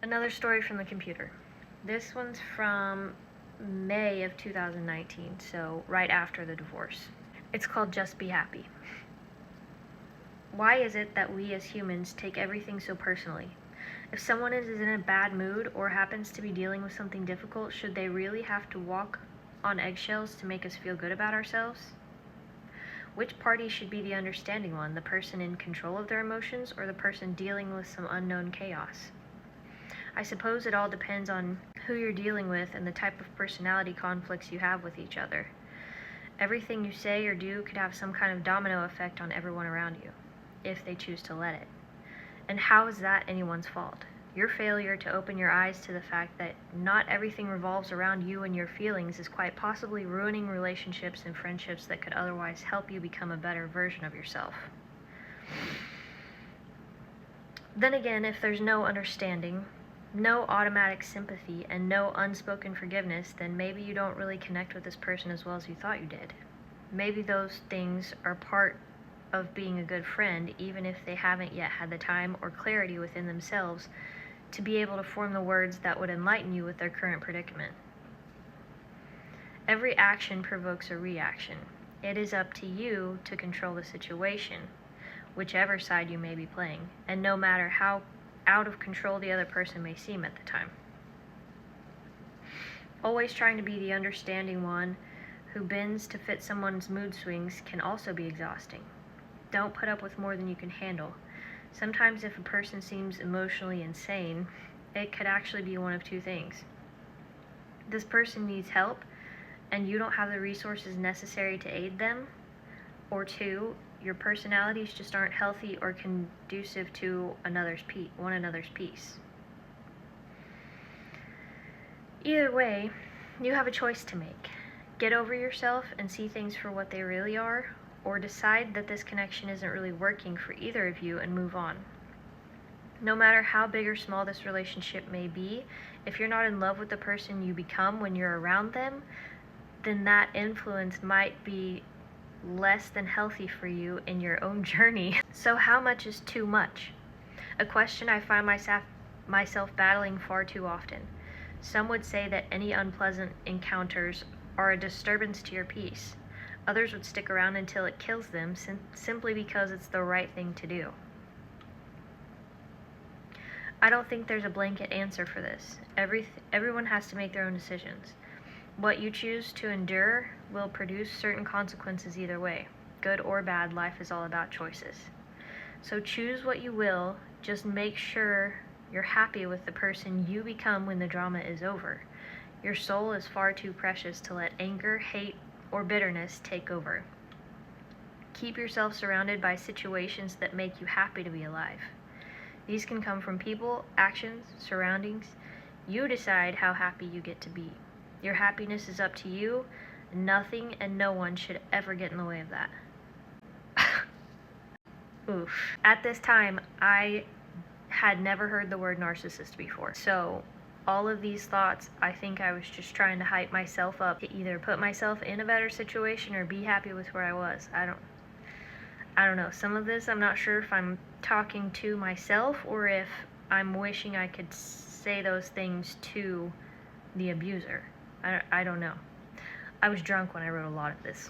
Another story from the computer. This one's from May of 2019, so right after the divorce. It's called Just Be Happy. Why is it that we as humans take everything so personally? If someone is in a bad mood or happens to be dealing with something difficult, should they really have to walk on eggshells to make us feel good about ourselves? Which party should be the understanding one, the person in control of their emotions or the person dealing with some unknown chaos? I suppose it all depends on who you're dealing with and the type of personality conflicts you have with each other. Everything you say or do could have some kind of domino effect on everyone around you, if they choose to let it. And how is that anyone's fault? Your failure to open your eyes to the fact that not everything revolves around you and your feelings is quite possibly ruining relationships and friendships that could otherwise help you become a better version of yourself. Then again, if there's no understanding, no automatic sympathy, and no unspoken forgiveness, then maybe you don't really connect with this person as well as you thought you did. Maybe those things are part of being a good friend, even if they haven't yet had the time or clarity within themselves to be able to form the words that would enlighten you with their current predicament. Every action provokes a reaction. It is up to you to control the situation, whichever side you may be playing, and no matter how out of control the other person may seem at the time. Always trying to be the understanding one who bends to fit someone's mood swings can also be exhausting. Don't put up with more than you can handle. Sometimes if a person seems emotionally insane, it could actually be one of two things. This person needs help, and you don't have the resources necessary to aid them, or two, your personalities just aren't healthy or conducive to one another's peace. Either way, you have a choice to make. Get over yourself and see things for what they really are, or decide that this connection isn't really working for either of you and move on. No matter how big or small this relationship may be, if you're not in love with the person you become when you're around them, then that influence might be less than healthy for you in your own journey. So how much is too much? A question I find myself battling far too often. Some would say that any unpleasant encounters are a disturbance to your peace. Others would stick around until it kills them simply because it's the right thing to do. I don't think there's a blanket answer for this. Everyone has to make their own decisions. What you choose to endure will produce certain consequences either way. Good or bad, life is all about choices. So choose what you will, just make sure you're happy with the person you become when the drama is over. Your soul is far too precious to let anger, hate, or bitterness take over. Keep yourself surrounded by situations that make you happy to be alive. These can come from people, actions, surroundings. You decide how happy you get to be. Your happiness is up to you. Nothing and no one should ever get in the way of that. Oof. At this time, I had never heard the word narcissist before. So all of these thoughts, I think I was just trying to hype myself up to either put myself in a better situation or be happy with where I was. I don't know. Some of this, I'm not sure if I'm talking to myself or if I'm wishing I could say those things to the abuser. I don't know. I was drunk when I wrote a lot of this.